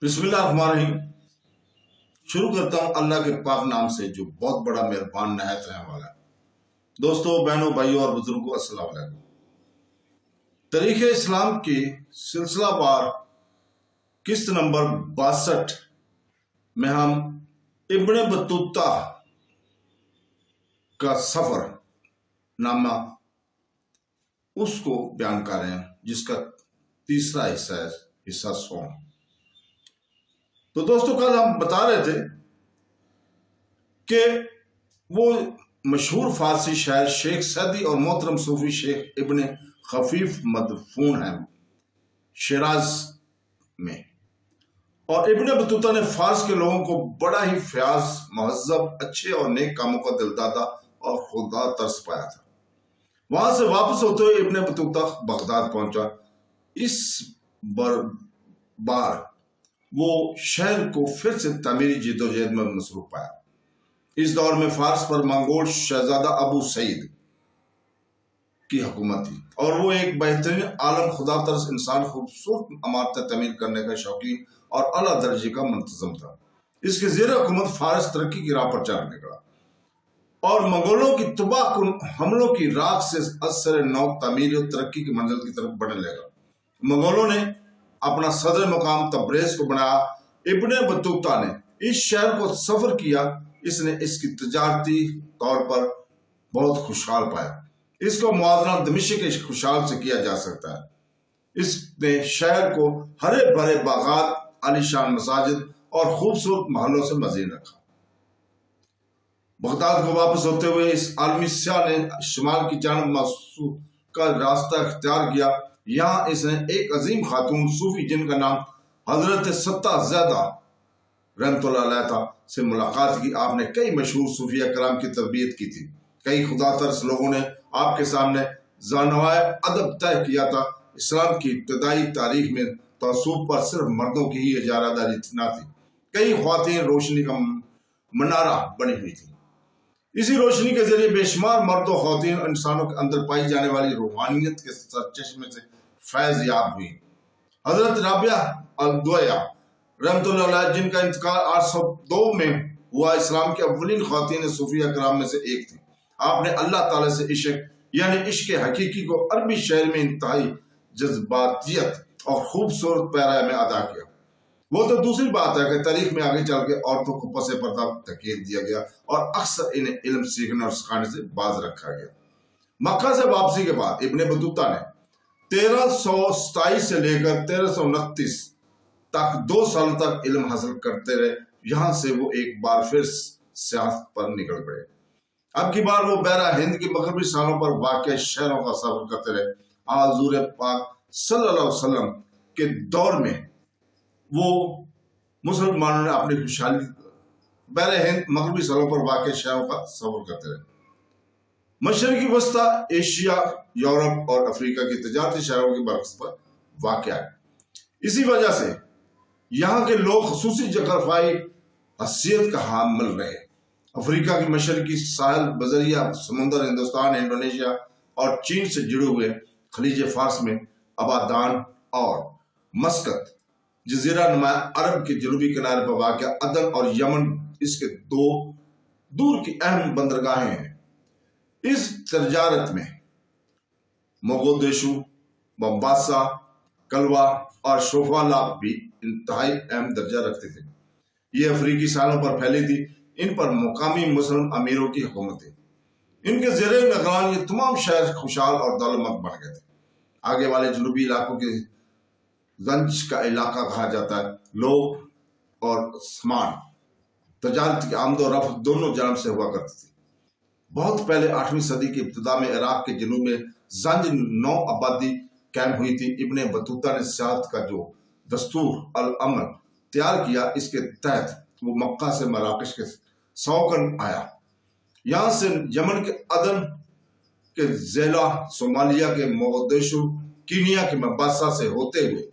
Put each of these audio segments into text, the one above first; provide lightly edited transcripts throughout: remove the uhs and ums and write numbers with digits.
بسم اللہ الرحمن الرحیم۔ شروع کرتا ہوں اللہ کے پاک نام سے جو بہت بڑا مہربان نہایت رحم والا ہے۔ دوستو، بہنوں، بھائیوں اور بزرگوں، السلام علیکم۔ تاریخ اسلام کی سلسلہ وار قسط نمبر 62 میں ہم ابن بطوطہ کا سفر نامہ اس کو بیان کر رہے ہیں، جس کا تیسرا حصہ ہے، حصہ 100۔ تو دوستو، کل ہم بتا رہے تھے کہ وہ مشہور فارسی شاعر شیخ سعدی اور محترم صوفی شیخ ابن خفیف مدفون ہیں شیراز میں، اور ابن بطوطہ نے فارس کے لوگوں کو بڑا ہی فیاض، مہذب، اچھے اور نیک کاموں کا دلدادہ اور خوددار طرز پایا تھا۔ وہاں سے واپس ہوتے ہوئے ابن بطوطہ بغداد پہنچا۔ اس بار وہ شہر کو پھر سے تعمیری جدوجہد میں مصروف پایا۔ اس دور میں فارس پر منگول شہزادہ ابو سعید کی حکومت تھی، اور وہ ایک بہترین عالم خدا طرز انسان، خوبصورت عمارتیں تعمیر کرنے کا شوقین اور اعلیٰ درجے کا منتظم تھا۔ اس کے زیر حکومت فارس ترقی کی راہ پر چل نکلا اور منگولوں کی تباہ کن حملوں کی راکھ سے اثر نو تعمیری اور ترقی کی منزل کی طرف بڑھنے لگا۔ منگولوں نے اپنا صدر مقام تبریز کو بنایا۔ ابن بطوطہ نے اس شہر کو سفر کیا۔ اس نے اس کی تجارتی طور پر بہت خوشحال پایا۔ اس کو موازنہ دمشق کے خوشحال سے کیا جا سکتا ہے۔ اس نے شہر کو ہرے بھرے باغات، عالیشان مساجد اور خوبصورت محلوں سے مزین رکھا۔ بغداد کو واپس ہوتے ہوئے اس عالمی سیاح نے شمال کی جانب موصول کا راستہ اختیار کیا۔ یہاں اس نے ایک عظیم خاتون صوفی جن کا نام حضرت ستہ زیدہ رحمۃ اللہ علیہ تھا سے ملاقات کی۔ آپ نے کئی مشہور صوفیہ کرام کی تربیت کی تھی۔ کئی خدا ترس لوگوں نے آپ کے سامنے زانوائے ادب طے کیا تھا۔ اسلام کی ابتدائی تاریخ میں تعصب پر صرف مردوں کی ہی اجارہ داری نہ تھی، کئی خواتین روشنی کا منارہ بنی ہوئی تھی۔ اسی روشنی کے ذریعے بے شمار مرد و خواتین انسانوں کے اندر پائی جانے والی روحانیت کے سرچشمے سے فیض یاب ہوئی۔ حضرت رابعہ العدویہ رحمۃ اللہ علیہ، جن کا انتقال 802 میں ہوا، اسلام کی اولین خواتین صوفیہ کرام میں سے ایک تھی۔ آپ نے اللہ تعالیٰ سے عشق یعنی عشق حقیقی کو عربی شعر میں انتہائی جذباتیت اور خوبصورت پیرائے میں ادا کیا۔ وہ تو دوسری بات ہے کہ تاریخ میں آگے چل کے عورتوں کو پس پردہ دھکیل دیا گیا اور اکثر انہیں علم سیکھنے اور سکھانے سے باز رکھا گیا۔ مکہ سے واپسی کے بعد ابن بطوطہ نے 1327 سے لے کر 1329 تک 2 سال تک علم حاصل کرتے رہے۔ یہاں سے وہ ایک بار پھر سیاحت پر نکل پڑے۔ اب کی بار وہ بحرہ ہند کی مغربی ساحلوں پر واقع شہروں کا سفر کرتے رہے۔ حضور پاک صلی اللہ علیہ وسلم کے دور میں وہ مسلمانوں نے اپنی خوشحالی بحرہ ہند مغربی ساحلوں پر واقع شہروں کا سفر کرتے رہے۔ مشرقی وسطی ایشیا، یورپ اور افریقہ کی تجارتی شہروں کی برعکس پر واقع ہے۔ اسی وجہ سے یہاں کے لوگ خصوصی جغرافیائی حیثیت کا حامل رہے۔ افریقہ کی مشرقی ساحل بذریعہ سمندر ہندوستان، انڈونیشیا اور چین سے جڑے ہوئے خلیج فارس میں آبادان اور مسقط، جزیرہ نما عرب کے جنوبی کنارے پر واقع عدن اور یمن اس کے 2 دور کی اہم بندرگاہیں ہیں۔ اس تجارت میں موگودیشو، بمباسا، کلوا اور شوفالا بھی انتہائی اہم درجہ رکھتے تھے۔ یہ افریقی ساحلوں پر پھیلی تھی۔ ان پر مقامی مسلم امیروں کی حکومت تھی۔ ان کے زیر نگران یہ تمام شہر خوشحال اور دولتمند بن گئے تھے۔ آگے والے جنوبی علاقوں کے زنج کا علاقہ کہا جاتا ہے۔ لوگ اور سامان تجارت کی آمد و رفت دونوں جانب سے ہوا کرتی تھی۔ بہت پہلے 8ویں صدی کی ابتدا میں عراق کے جنوب میں زنج نو آبادی قائم ہوئی تھی۔ ابن بطوطہ نے سیاحت کا جو دستور العمل تیار کیا، اس کے تحت وہ مکہ سے مراکش کے سوکن آیا۔ یہاں سے یمن کے عدن کے زیلا، صومالیہ کے موگودیشو، کینیا کے مباسا سے ہوتے ہوئے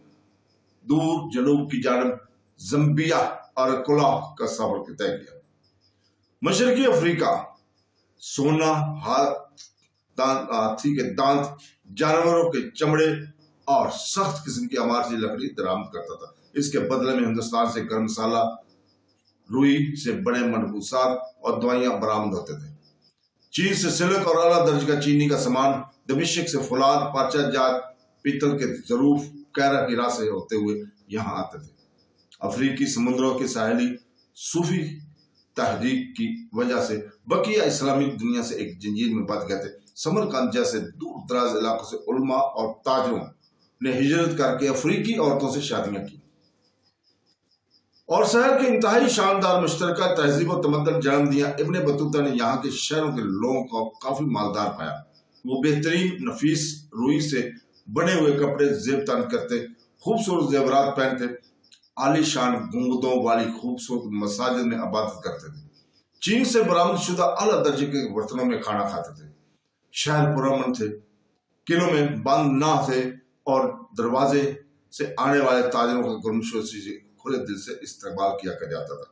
دور جنوب کی جانب زمبیا اور کلا کا سفر طے کیا۔ مشرقی افریقہ سونا، ہاتھی کے دانت، جانوروں کے چمڑے اور سخت قسم کی عمارتی لکڑی درآمد کرتا تھا۔ اس کے بدلے میں ہندوستان سے گرم مسالہ، روئی سے بڑے منبوسات اور دوائیاں برآمد ہوتے تھے۔ چین سے سلک اور اعلیٰ درجے کا چینی کا سامان، دمشق سے فولاد، پارچہ جات، پیتل کے ظروف، کیرا کی راہ سے ہوتے ہوئے یہاں آتے تھے۔ افریقی سمندروں کے ساحلی صوفی تحریک کی وجہ سے بقیہ اسلامی دنیا سے ایک جنجیر میں بندھ گئے تھے۔ سمرقند جیسے دور دراز علاقوں سے علماء اور تاجروں نے ہجرت کر کے افریقی عورتوں سے شادیاں کی اور شہر کے انتہائی شاندار مشترکہ تہذیب و تمدن جنم دیا۔ ابن بطوطہ نے یہاں کے شہروں کے لوگوں کو کافی مالدار پایا۔ وہ بہترین نفیس روئی سے بنے ہوئے کپڑے زیب تن کرتے، خوبصورت زیورات پہنتے، عالی شان گنبدوں والی خوبصورت مساجد میں عبادت کرتے تھے، چین سے برآمد شدہ اعلیٰ درجے کے برتنوں میں کھانا کھاتے تھے۔ شہر پرامن تھے، قلعوں میں بند نہ تھے اور دروازے سے آنے والے تاجروں کا گرمجوشی سے کھلے دل سے استقبال کیا جاتا تھا۔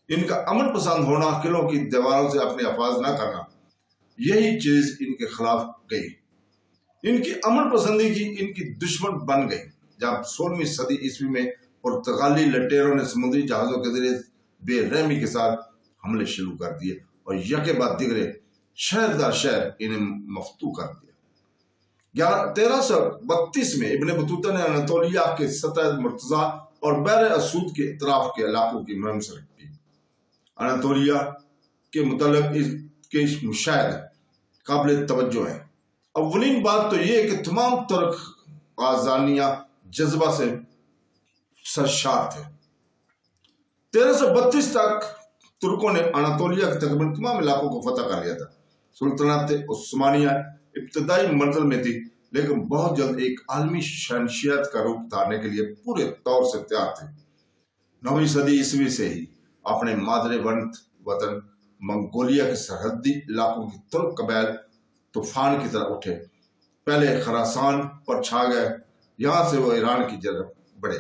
ان کا امن پسند ہونا، قلعوں کی دیواروں سے اپنے حفاظ نہ کرنا، یہی چیز ان کے خلاف گئی، ان کی امن پسندی کی ان کی دشمن بن گئی۔ جب 16ویں صدی عیسوی میں پرتگالی لٹیروں نے سمندری جہازوں کے ذریعے بے رحمی کے ساتھ حملے شروع کر دیے اور یکے بعد دیگرے شہر در شہر انہیں مفتوح کر دیا۔ 1332 میں ابن بطوطہ نے اناطولیہ کے سطح مرتضی اور بحر اسود کے اطراف کے علاقوں کی مہم شروع کی۔ اناطولیہ کے متعلق اس کے مشاہدے قابل توجہ ہیں۔ اولین بات تو یہ کہ تمام ترک غازانیہ جذبہ سے سرشار تھے۔ 1332 تک ترکوں نے اناطولیہ کے تقریباً تمام علاقوں کو فتح کر لیا تھا۔ سلطنت عثمانیہ ابتدائی منزل میں تھی، لیکن بہت جلد ایک عالمی شہنشاہیت کا روپ دھارنے کے لیے پورے طور سے تیار تھی۔ 9ویں صدی عیسوی سے ہی اپنے مادر وطن منگولیا کے سرحدی علاقوں کی ترک قبائل طوفان کی طرح اٹھے۔ پہلے خراسان پر چھا گئے، یہاں سے وہ ایران کی جانب بڑھے،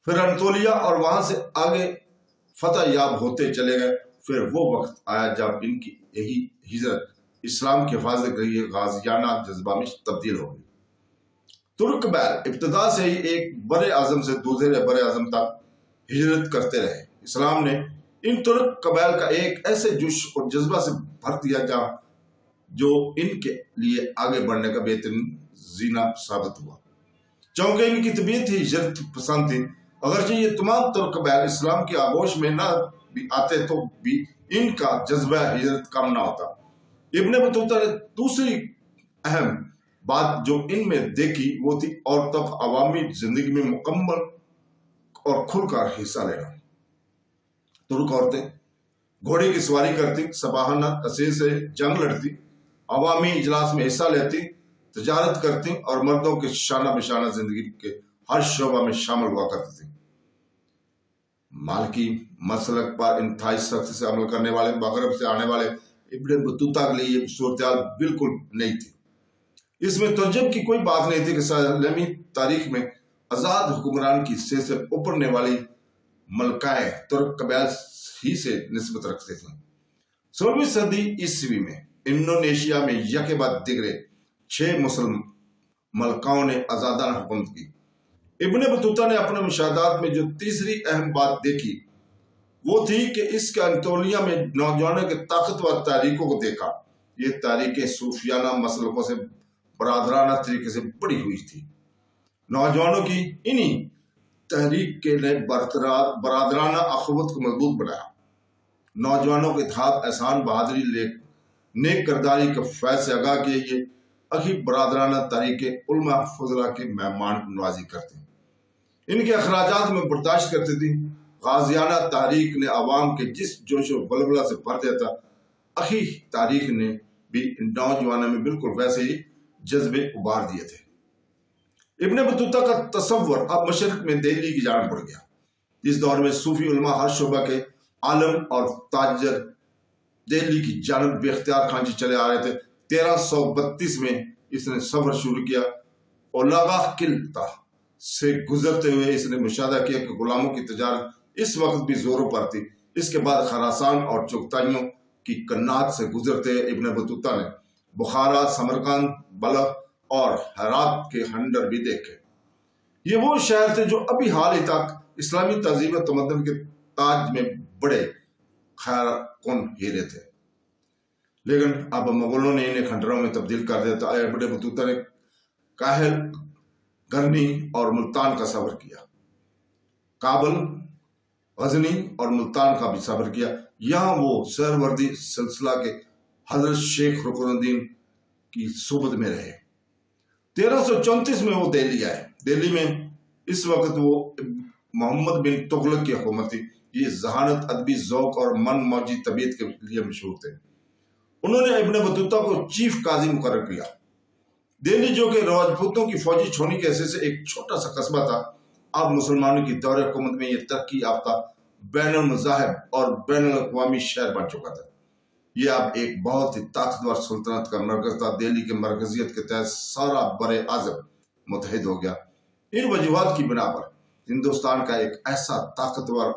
پھر اناطولیہ اور وہاں سے آگے فتح یاب ہوتے چلے گئے۔ پھر وہ وقت آیا جب ان کی یہی ہجرت اسلام کی حفاظت کے لیے غازیانہ جذبہ میں تبدیل ہو گئی۔ ترک قبائل ابتدا سے ہی ایک بر اعظم سے دوسرے بر اعظم تک ہجرت کرتے رہے۔ اسلام نے ان ترک قبائل کا ایک ایسے جوش اور جذبہ سے بھر دیا جو ان کے لیے آگے بڑھنے کا بہترین زینہ ثابت ہوا۔ چونکہ ان کی طبیعت ہی ہجرت پسند تھی، اگرچہ یہ تمام ترک قبائل اسلام کی آغوش میں نہ بھی آتے تو بھی ان کا جذبہ ہجرت کم نہ ہوتا۔ ابن بطوطہ نے دوسری اہم بات جو ان میں دیکھی وہ تھی عورتوں کا عوامی زندگی میں مکمل اور کھل کر حصہ لینا۔ ترک عورتیں گھوڑے کی سواری کرتی، سپاہانہ اسیر سے جنگ لڑتی، عوامی اجلاس میں حصہ لیتی، تجارت کرتی اور مردوں کے شانہ بشانہ زندگی کے ہر شعبہ میں شامل ہوا کرتی تھی۔ مالکی مسلک پر انتہائی سختی سے عمل کرنے والے مغرب سے آنے والے ابن بطوطہ کے لیے یہ صورتحال بالکل نہیں تھی۔ اس میں تعجب کی کوئی بات نہیں تھی کہ اسلامی تاریخ میں آزاد حکمران کی حیثیت سے ابھرنے والی ملکائیں ترک قبائل ہی سے نسبت رکھتے تھے۔ 16ویں صدی عیسوی میں انڈونیشیا میں یکے بعد دیگرے 6 مسلم ملکاؤں نے آزادانہ حکومت کی۔ ابن بطوطہ نے اپنے مشاہدات میں جو تیسری اہم بات دیکھی وہ تھی کہ اس کے اناطولیہ میں نوجوانوں کے طاقتور تحریکوں کو دیکھا۔ یہ تحریکیں صوفیانہ مسلکوں سے برادرانہ طریقے سے بڑی ہوئی تھی۔ نوجوانوں کی انہی تحریک نے برادرانہ اخوت کو مضبوط بنایا۔ نوجوانوں کے اتحاد، احسان، بہادری، نیک کرداری کے فیض سے آگاہ کیے یہ اخی برادرانہ تحریکیں علماء فضلہ کی مہمان نوازی کرتی، ان کے اخراجات میں برداشت کرتی تھی۔ غازیانہ تحریک نے عوام کے جس جوش و بلبلہ سے بھر دیا تھا، اخی تحریک نے بھی نوجوانوں میں بالکل ویسے ہی جذبے ابھار دیے تھے۔ ابن بطوطہ کا تصور اب مشرق میں دہلی کی جانب بڑھ گیا۔ اس دور میں صوفی علماء ہر شعبہ کے عالم اور تاجر دہلی کی جانب بے اختیار کھانچی چلے آ رہے تھے۔ 1332 میں اس نے سفر شروع کیا۔ اولاغا قلعہ سے گزرتے ہوئے اس نے مشاہدہ کیا کہ غلاموں کی تجارت اس وقت بھی زوروں پر تھی۔ اس کے بعد خراسان اور چغتائیوں کی کنات سے گزرتے ابن بطوطہ نے بخارا، سمرقند، بلخ اور ہرات کے خنڈر بھی دیکھے۔ یہ وہ شہر تھے جو ابھی حال ہی تک اسلامی تہذیب و تمدن کے تاج میں بڑے خیر کن ہیرے تھے، لیکن اب مغلوں نے انہیں کھنڈروں میں تبدیل کر دیا۔ تو ابن بطوطہ نے کاہل، غرنی اور ملتان کا سفر کیا، کابل، غزنی اور ملتان کا بھی سفر کیا۔ یہاں وہ سہروردی سلسلہ کے حضرت شیخ رکن الدین کی صحبت میں رہے۔ 1334 میں وہ دہلی آئے۔ دہلی میں اس وقت وہ محمد بن تغلق کی حکومت تھی۔ یہ ذہانت، ادبی ذوق اور من موجی طبیعت کے لیے مشہور تھے۔ انہوں نے ابن بطوطہ کو چیف قاضی مقرر کیا۔ دہلی جو کہ راجپوتوں کی فوجی چھونی کے حیثیت سے ایک چھوٹا سا قصبہ تھا، اب مسلمانوں کی دور حکومت میں یہ ترقی یافتہ بین المذاہب اور بین الاقوامی شہر بن چکا تھا۔ یہ اب ایک بہت ہی طاقتور سلطنت کا مرکز تھا۔ دہلی کے مرکزیت کے تحت سارا بر اعظم متحد ہو گیا۔ ان وجوہات کی بنا پر ہندوستان کا ایک ایسا طاقتور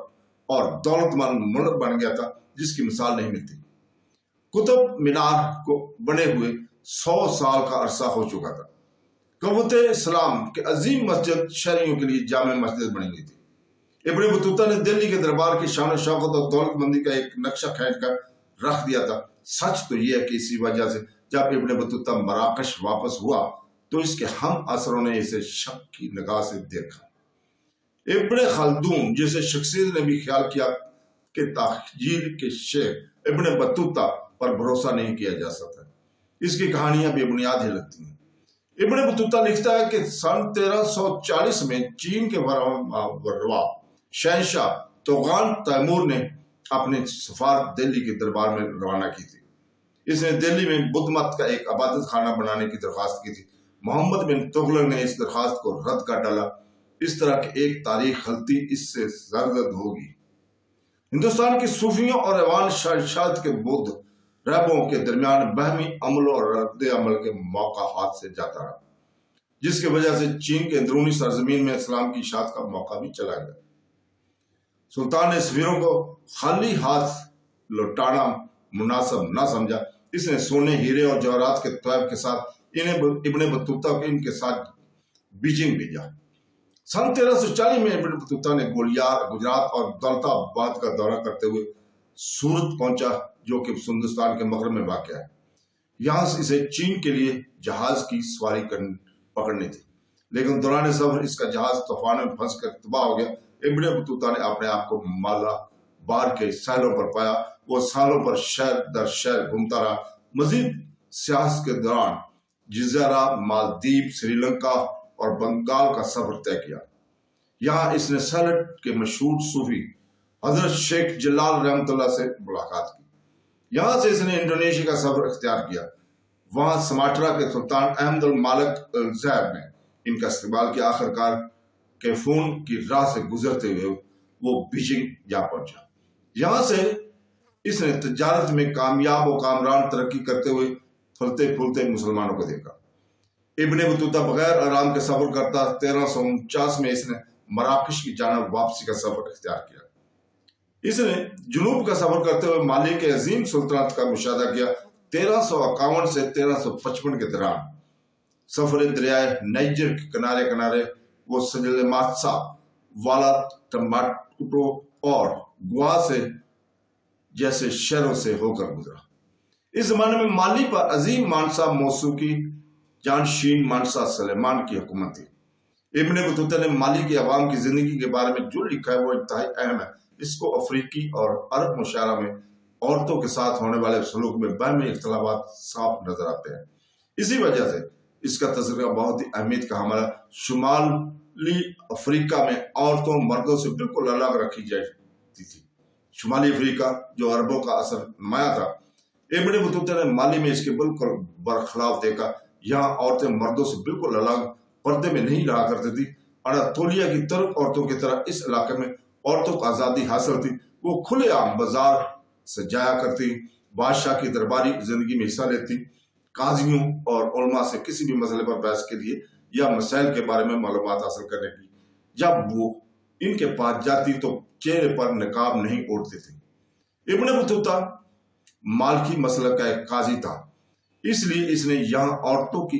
اور دولت مند ملک بن گیا تھا جس کی مثال نہیں ملتی۔ قطب مینار کو بنے ہوئے 100 سال کا عرصہ ہو چکا تھا۔ قوت اسلام کے عظیم مسجد شہریوں کے لیے جامع مسجد بنی گئی تھی۔ ابن بطوطہ نے دہلی کے دربار کی شان و شوکت اور دولت مندی کا ایک نقشہ کھینچ کر رکھ دیا تھا۔ سچ تو یہ ہے کہ اسی وجہ سے جب ابن بطوطہ مراکش واپس ہوا تو اس کے ہم اثروں نے اسے شک کی نگاہ سے دیکھا۔ ابن خلدون جیسے شخصیت نے بھی خیال کیا کہ تاجر کے شیخ ابن بطوطہ پر بھروسہ نہیں کیا جا سکتا۔ اس کی کہانیاں بے بنیاد ہی لگتی ہیں۔ ابن بطوطہ لکھتا ہے کہ سن 1340 میں چین کے فرمانروا شہنشاہ توغان تیمور نے اپنے سفارت دہلی کے دربار میں روانہ کی تھی۔ اس نے دہلی میں بدھ مت کا ایک عبادت خانہ بنانے کی درخواست کی تھی۔ محمد بن تغلق نے اس درخواست کو رد کر ڈالا۔ اس طرح کی ایک تاریخ غلطی اس سے سرزد ہوگی۔ ہندوستان کی صوفیوں اور ایوان شاد کے بدھ رہبوں کے درمیان باہمی عمل اور رد عمل کے موقع ہاتھ سے جاتا رہا، جس کی وجہ سے چین کے اندرونی سرزمین میں اسلام کی اشاعت کا موقع بھی چلا گیا۔ سلطان نے سفیروں کو خالی ہاتھ لوٹانا مناسب نہ سمجھا۔ اس نے سونے، ہیرے اور جواہرات کے طیب کے ساتھ ابن بطوطہ کو ان کے ساتھ بیجنگ بھیجا۔ سن 1340 میں ابن بطوطہ نے گولیار، گجرات اور دولت آباد کا دورہ کرتے ہوئے سورت پہنچا جو کہ ہندوستان کے مغرب میں واقع ہے۔ یہاں سے اسے چین کے لیے جہاز کی سواری پکڑنی تھی، لیکن دوران سفر اس کا جہاز طوفان میں پھنس کر تباہ ہو گیا۔ ابن بطوطہ نے اپنے آپ کو مالا بار کے ساحلوں پر پایا۔ وہ سالوں پر شہر در شہر گھومتا رہا۔ مزید سیاحت کے دوران جزیرہ مالدیپ، سری لنکا اور بنگال کا سفر طے کیا۔ یہاں اس نے سیلٹ کے مشہور صوفی حضرت شیخ جلال رحمۃ اللہ سے ملاقات کی۔ یہاں سے اس نے انڈونیشیا کا سفر اختیار کیا۔ وہاں سماٹرا کے سلطان احمد المالک الزیب نے ان کا استقبال کیا۔ آخر کار کیفون کی راہ سے گزرتے ہوئے وہ بیجنگ جا پہنچا۔ یہاں سے اس نے تجارت میں کامیاب و کامران ترقی کرتے ہوئے پھلتے پھولتے مسلمانوں کو دیکھا۔ ابن بطوطہ بغیر آرام کے سفر کرتا۔ 1349 میں اس نے مراکش کی جانب واپسی کا سفر اختیار کیا۔ اس نے جنوب کا سفر کرتے ہوئے مالی کے عظیم سلطنت کا مشاہدہ کیا۔ 1351 سے 1355 کے دوران سفر دریائے نائجر کے کنارے کنارے وہ سجل ماتسا، والا ٹماٹو اور گوا سے جیسے شہروں سے ہو کر گزرا۔ اس زمانے میں مالی پر عظیم مانسا موسیقی جانشین مانسا سلیمان کی حکومت تھی۔ ابن بطوطہ نے مالی کے عوام کی زندگی کے بارے میں جو لکھا ہے وہ انتہائی اہم ہے۔ اس کو افریقی اور عرب معاشرہ میں عورتوں کے ساتھ ہونے والے سلوک میں باہمی اختلافات صاف نظر آتے ہیں۔ اسی وجہ سے اس کا تذکرہ بہت ہی اہمیت کا حامل ہے۔ شمالی افریقہ میں عورتوں مردوں سے بالکل الگ رکھی جاتی تھی۔ شمالی افریقہ جو عربوں کا اثر نمایاں تھا، ابن بطوطہ نے مالی میں اس کے بالکل برخلاف دیکھا۔ یہاں عورتیں مردوں سے بالکل الگ پردے میں نہیں رہا کرتی تھی۔ اناطولیہ کی ترک عورتوں کی طرح اس علاقے میں عورتوں کو آزادی حاصل تھی۔ وہ کھلے عام بازار سے جایا کرتی، بادشاہ کی درباری زندگی میں حصہ لیتی، قاضیوں اور علماء سے کسی بھی مسئلے پر بحث کے لیے یا مسائل کے بارے میں معلومات حاصل کرنے کی جب وہ ان کے پاس جاتی تو چہرے پر نقاب نہیں اوڑھتی تھی۔ ابن بطوطہ مالکی مسلک کا ایک قاضی تھا، اس لیے اس نے یہاں عورتوں کی